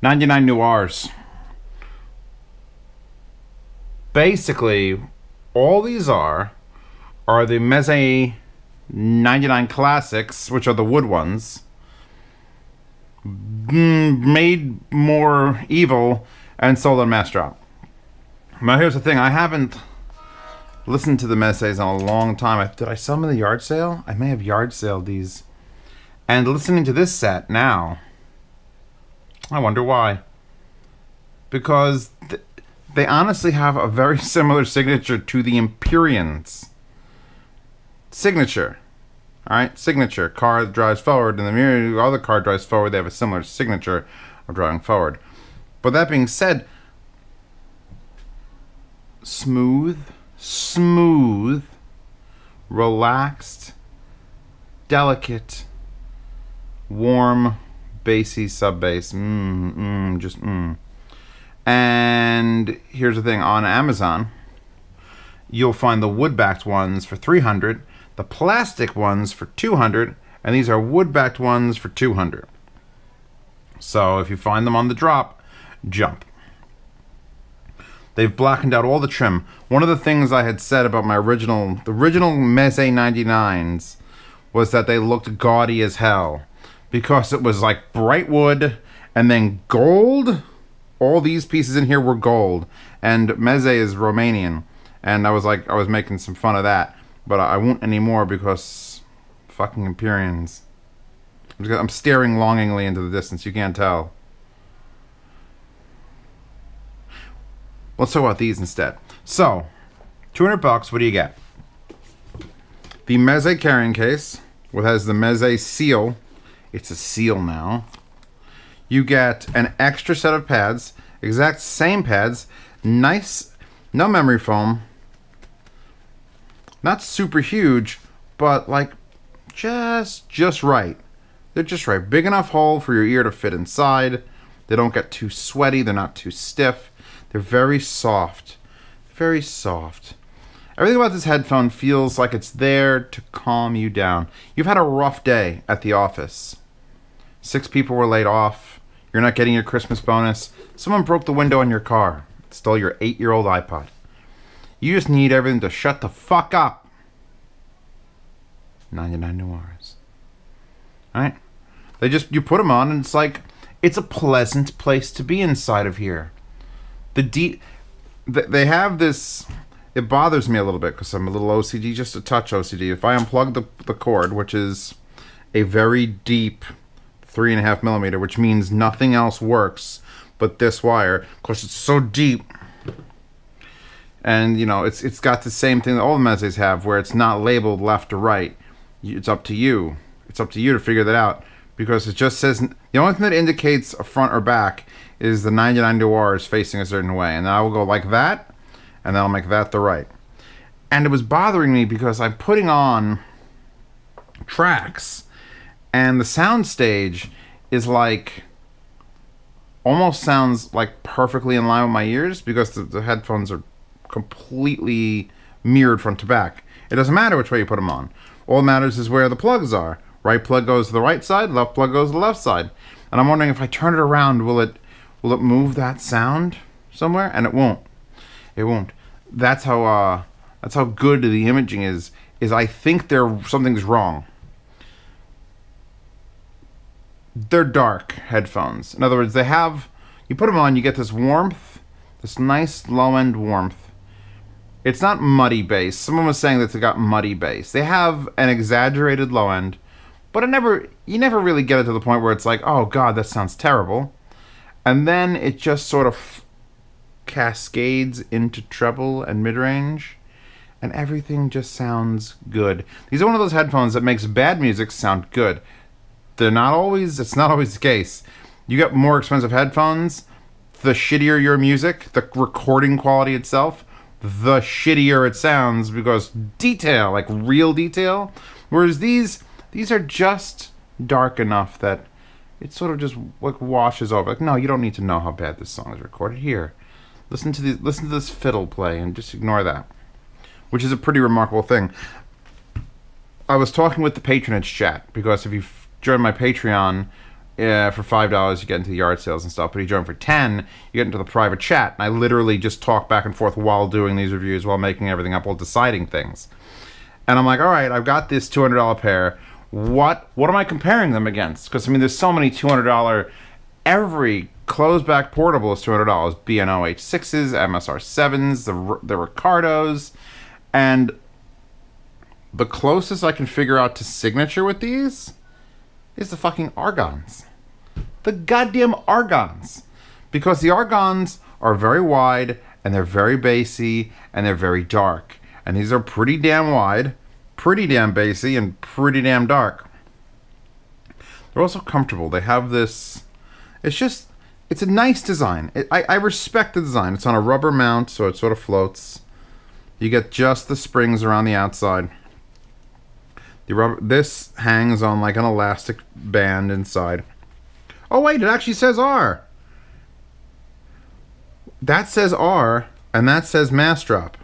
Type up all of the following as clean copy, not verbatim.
99 Noirs. Basically, all these are the Meze 99 classics, which are the wood ones, made more evil and sold on Massdrop. Now here's the thing, I haven't listened to the Mezes in a long time. Did I sell them in the yard sale? I may have yard saled these. And listening to this set now, I wonder why. Because they honestly have a very similar signature to the Empyrean's signature. Alright, signature. Car drives forward, and the other car drives forward. They have a similar signature of driving forward. But that being said, smooth, relaxed, delicate, warm, bassy, sub-bass. And here's the thing, on Amazon, you'll find the wood-backed ones for $300, the plastic ones for $200, and these are wood-backed ones for $200. So if you find them on the drop, jump. They've blackened out all the trim. One of the things I had said about the original Meze 99s was that they looked gaudy as hell because it was like bright wood and then gold. All these pieces in here were gold, and Meze is Romanian, and I was making some fun of that, but I won't anymore because fucking Empyreans. I'm staring longingly into the distance. You can't tell. Let's talk about these instead. So, $200. What do you get? The Meze carrying case, which has the Meze seal. It's a seal now. You get an extra set of pads, exact same pads, nice, no memory foam, not super huge, but like just right. They're just right. Big enough hole for your ear to fit inside. They don't get too sweaty. They're not too stiff. They're very soft. Very soft. Everything about this headphone feels like it's there to calm you down. You've had a rough day at the office. 6 people were laid off. You're not getting your Christmas bonus. Someone broke the window in your car. Stole your 8-year-old iPod. You just need everything to shut the fuck up. 99 Noirs. Alright? You put them on and it's like, it's a pleasant place to be inside of here. They have this, it bothers me a little bit because I'm a little OCD, just a touch OCD. If I unplug the cord, which is a very deep 3.5 millimeter, which means nothing else works but this wire. Of course, it's so deep. And, you know, it's got the same thing that all the Mezes have, where it's not labeled left or right. It's up to you. It's up to you to figure that out. Because it just says, the only thing that indicates a front or back is the 99 Noirs facing a certain way. And then I will go like that, and then I'll make that the right. And it was bothering me because I'm putting on tracks, and the sound stage is like, almost sounds like perfectly in line with my ears because the headphones are completely mirrored front to back. It doesn't matter which way you put them on. All that matters is where the plugs are. Right plug goes to the right side, left plug goes to the left side. And I'm wondering if I turn it around, will it move that sound somewhere? And it won't. It won't. That's how good the imaging is I think something's wrong. They're dark headphones. In other words, you put them on, you get this warmth, this nice low-end warmth. It's not muddy bass. Someone was saying that they got muddy bass. They have an exaggerated low end, but you never really get it to the point where it's like, oh god, that sounds terrible. And then it just sort of cascades into treble and mid-range, and everything just sounds good. These are one of those headphones that makes bad music sound good. It's not always the case. You get more expensive headphones, the shittier your music, the recording quality itself, the shittier it sounds because detail, like real detail. Whereas these are just dark enough that it sort of just like washes over. Like, no, you don't need to know how bad this song is recorded. Here, listen to this fiddle play and just ignore that, which is a pretty remarkable thing. I was talking with the patronage chat because if you join my Patreon, for $5 you get into the yard sales and stuff, but if you join for 10, you get into the private chat, and I literally just talk back and forth while doing these reviews, while making everything up, while deciding things. And I'm like, all right, I've got this $200 pair. What am I comparing them against? Because, I mean, there's so many $200... Every closed-back portable is $200. B&O H6s, MSR7s, the Ricardos. And the closest I can figure out to signature with these is the fucking Argons. The goddamn Argons. Because the Argons are very wide, and they're very bassy, and they're very dark. And these are pretty damn wide, pretty damn bassy, and pretty damn dark. They're also comfortable. They have this... It's a nice design. I respect the design. It's on a rubber mount, so it sort of floats. You get just the springs around the outside. This hangs on like an elastic band inside. Oh wait, it actually says R. That says R, and that says Massdrop.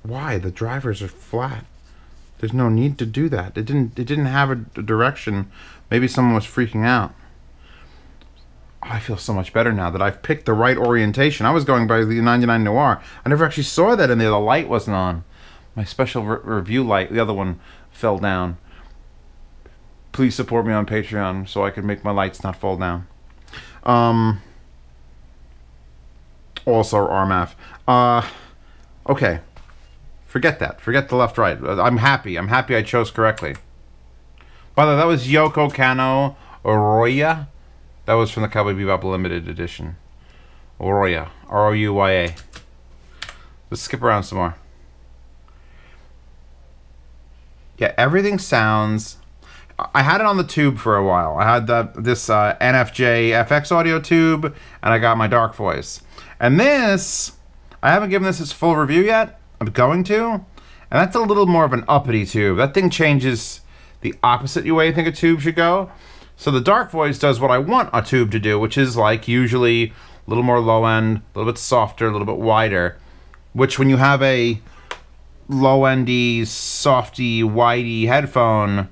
Why? The drivers are flat. There's no need to do that. It didn't have a direction. Maybe someone was freaking out. Oh, I feel so much better now that I've picked the right orientation. I was going by the 99 Noir. I never actually saw that in there. The light wasn't on. My special review light, the other one, fell down. Please support me on Patreon so I can make my lights not fall down. Also RMAF. Okay. Forget that. Forget the left right. I'm happy. I'm happy I chose correctly. By the way, that was Yoko Kanno Oroya. That was from the Cowboy Bebop Limited Edition. Oroya. R-O-U-Y-A. Let's skip around some more. Yeah, everything sounds... I had it on the tube for a while. I had this NFJ FX audio tube, and I got my Dark Voice. And this, I haven't given this its full review yet. I'm going to. And that's a little more of an uppity tube. That thing changes the opposite way you think a tube should go. So the Dark Voice does what I want a tube to do, which is like usually a little more low end, a little bit softer, a little bit wider. Which when you have a low-endy, softy, widey headphone,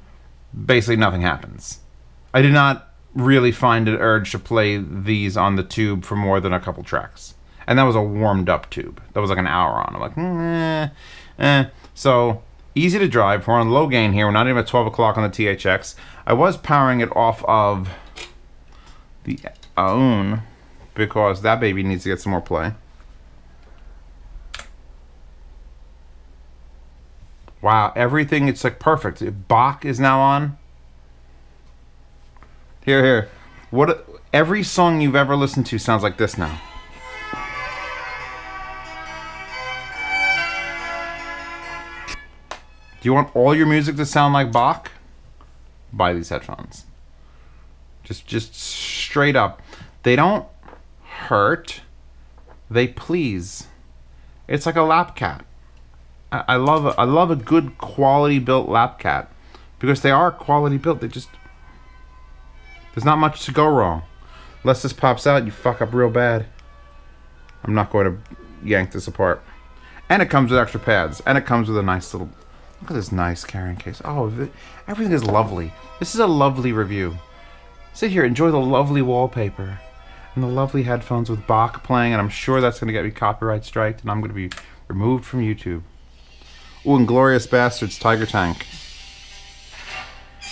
basically nothing happens. I did not really find an urge to play these on the tube for more than a couple tracks. And that was a warmed up tube. That was like an hour on. I'm like, So, easy to drive. We're on low gain here. We're not even at 12 o'clock on the THX. I was powering it off of the Aoun because that baby needs to get some more play. Wow, everything, it's like perfect. Bach is now on. Here. Every song you've ever listened to sounds like this now. Do you want all your music to sound like Bach? Buy these headphones. Just straight up. They don't hurt. They please. It's like a lap cat. I love a good quality built lap cat because they are quality built. There's not much to go wrong. Unless this pops out, you fuck up real bad. I'm not going to yank this apart. And it comes with extra pads. And it comes with a nice little... Look at this nice carrying case. Oh, everything is lovely. This is a lovely review. Sit here, enjoy the lovely wallpaper. And the lovely headphones with Bach playing. And I'm sure that's going to get me copyright striked. And I'm going to be removed from YouTube. Ooh, Inglorious Bastards Tiger Tank.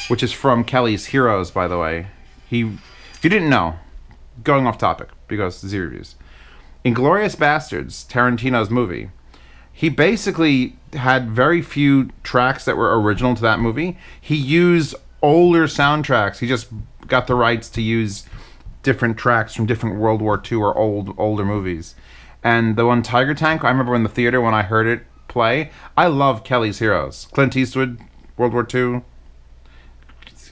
Which is from Kelly's Heroes, by the way. If you didn't know, going off topic, because Z reviews. Inglorious Bastards, Tarantino's movie. He basically had very few tracks that were original to that movie. He used older soundtracks. He just got the rights to use different tracks from different World War II or older movies. And the one Tiger Tank, I remember in the theater when I heard it play. I love Kelly's Heroes. Clint Eastwood, World War II.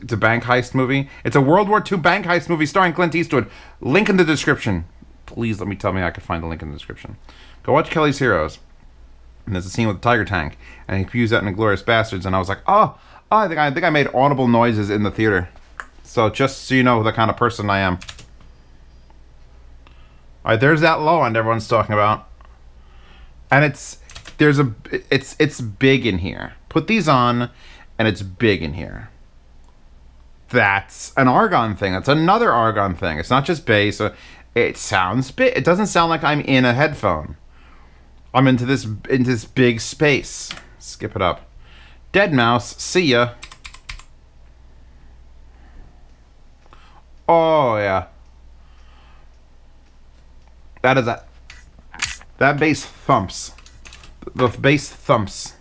It's a bank heist movie. It's a World War II bank heist movie starring Clint Eastwood. Link in the description. Please tell me I can find the link in the description. Go watch Kelly's Heroes. And there's a scene with the Tiger Tank, and he used that in Inglourious Bastards, and I was like, oh, I think I made audible noises in the theater. So just so you know the kind of person I am. All right, there's that low end everyone's talking about, and it's big in here. Put these on, and it's big in here. That's an argon thing. That's another argon thing. It's not just bass. It sounds big. It doesn't sound like I'm in a headphone. I'm into this big space. Skip it up. Dead mouse. See ya. Oh yeah. That is that. That bass thumps. The bass thumps.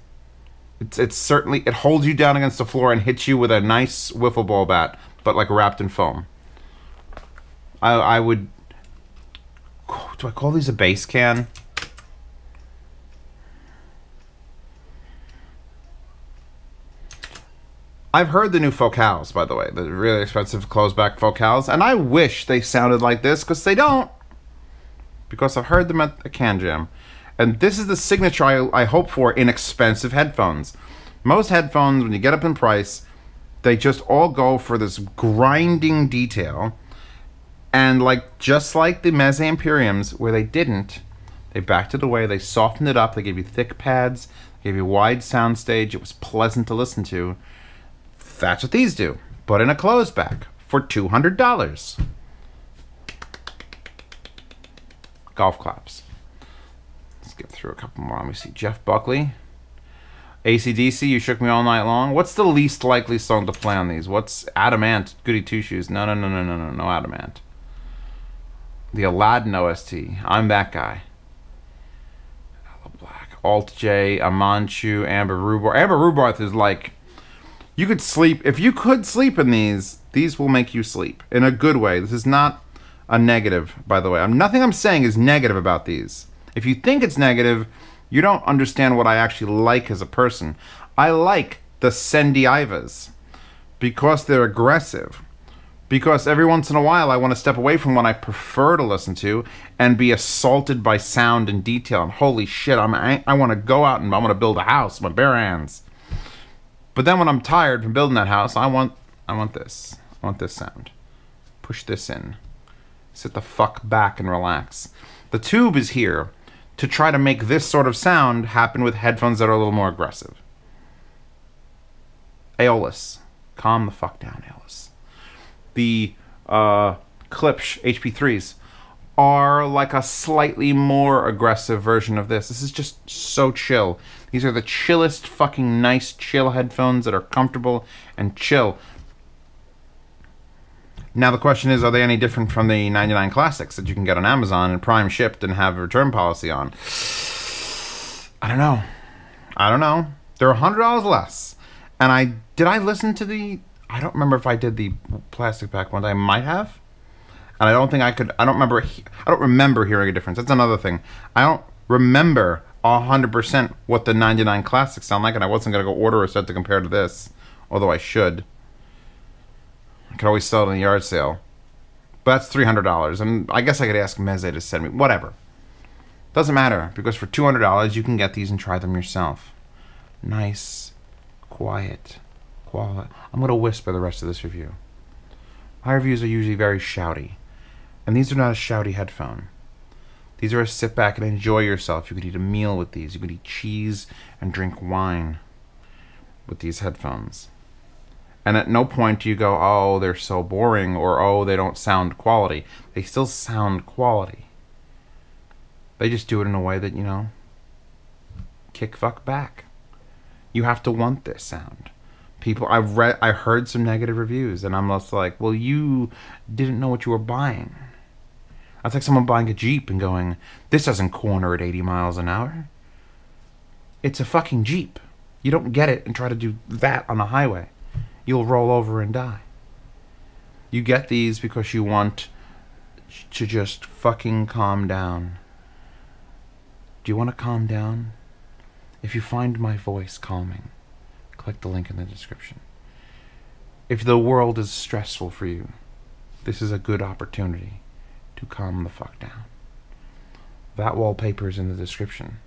It's certainly, it holds you down against the floor and hits you with a nice wiffle ball bat, but like wrapped in foam. I would. Do I call these a bass can? I've heard the new Focals, by the way, the really expensive closed-back Focals, and I wish they sounded like this, because they don't. Because I've heard them at a Can Jam. And this is the signature I hope for in expensive headphones. Most headphones, when you get up in price, they just all go for this grinding detail. And like just like the Meze Imperiums, where they didn't, they backed it away, they softened it up, they gave you thick pads, they gave you wide soundstage, it was pleasant to listen to. That's what these do, but in a closed back for $200. Golf claps. Skip through a couple more. Let me see. Jeff Buckley. AC/DC, You Shook Me All Night Long. What's the least likely song to play on these? What's Adamant? Goody Two Shoes. No Adamant. The Aladdin OST. I'm That Guy. Hello Black. Alt J, Amanchu, Amber Rhubarth. Amber Rhubarth is like, you could sleep. If you could sleep in these will make you sleep in a good way. This is not a negative, by the way. Nothing I'm saying is negative about these. If you think it's negative, you don't understand what I actually like as a person. I like the Sendiivas because they're aggressive. Because every once in a while I want to step away from what I prefer to listen to and be assaulted by sound and detail. And holy shit, I want to go out and I want to build a house with my bare hands. But then when I'm tired from building that house, I want this. I want this sound. Push this in. Sit the fuck back and relax. The tube is here to try to make this sort of sound happen with headphones that are a little more aggressive. Aeolus. Calm the fuck down, Aeolus. The Klipsch HP3s are like a slightly more aggressive version of this. This is just so chill. These are the chillest fucking nice chill headphones that are comfortable and chill. Now the question is, are they any different from the 99 Classics that you can get on Amazon and Prime shipped and have a return policy on? I don't know. They're $100 less. And did I listen to the... I don't remember if I did the plastic back one. I might have. And I don't think I could... I don't remember hearing a difference. That's another thing. I don't remember 100% what the 99 Classics sound like, and I wasn't going to go order a set to compare to this. Although I should. I could always sell it in a yard sale. But that's $300. And I guess I could ask Meze to send me... Whatever. Doesn't matter. Because for $200, you can get these and try them yourself. Nice. Quiet. Quality. I'm going to whisper the rest of this review. My reviews are usually very shouty. And these are not a shouty headphone. These are a sit back and enjoy yourself. You could eat a meal with these. You could eat cheese and drink wine with these headphones. And at no point do you go, oh, they're so boring, or oh, they don't sound quality. They still sound quality. They just do it in a way that, you know, kick fuck back. You have to want this sound. People, I heard some negative reviews, and I'm just like, well, you didn't know what you were buying. That's like someone buying a Jeep and going, this doesn't corner at 80 miles an hour. It's a fucking Jeep. You don't get it and try to do that on the highway. You'll roll over and die. You get these because you want to just fucking calm down. Do you want to calm down? If you find my voice calming, click the link in the description. If the world is stressful for you, this is a good opportunity to calm the fuck down. That wallpaper is in the description.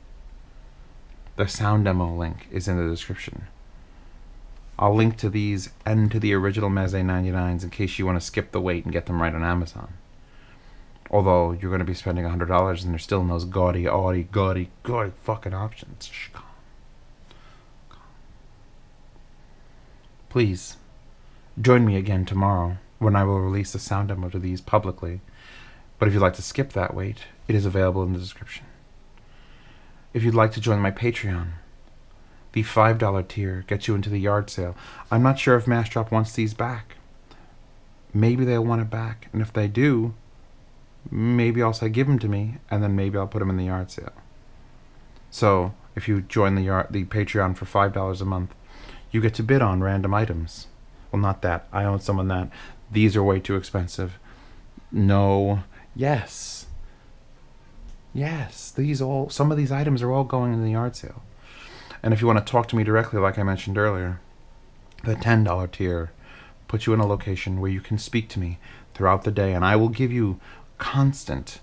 The sound demo link is in the description. I'll link to these and to the original Meze 99s in case you want to skip the wait and get them right on Amazon. Although you're going to be spending $100 and there's still those gaudy fucking options. Shh, calm. Please, Join me again tomorrow when I will release the sound demo to these publicly. But if you'd like to skip that wait, it is available in the description. If you'd like to join my Patreon, the $5 tier gets you into the yard sale. I'm not sure if Massdrop wants these back. Maybe they'll want it back, and if they do, maybe I'll say give them to me, and then maybe I'll put them in the yard sale. So if you join the Patreon for $5 a month, you get to bid on random items. Well, not that. I own someone that. These are way too expensive. No. Yes. Yes. Some of these items are all going in the yard sale. And if you want to talk to me directly, like I mentioned earlier, the $10 tier puts you in a location where you can speak to me throughout the day, and I will give you constant,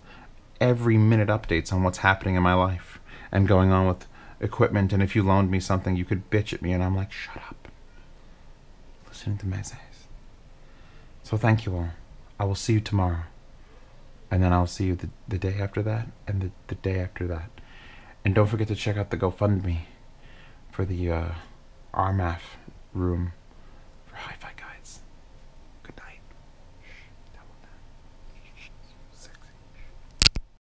every minute updates on what's happening in my life and going on with equipment. And if you loaned me something, you could bitch at me, and I'm like, shut up. Listening to Meze. So thank you all. I will see you tomorrow. And then I'll see you the day after that, and the day after that. And don't forget to check out the GoFundMe for the RMAF room.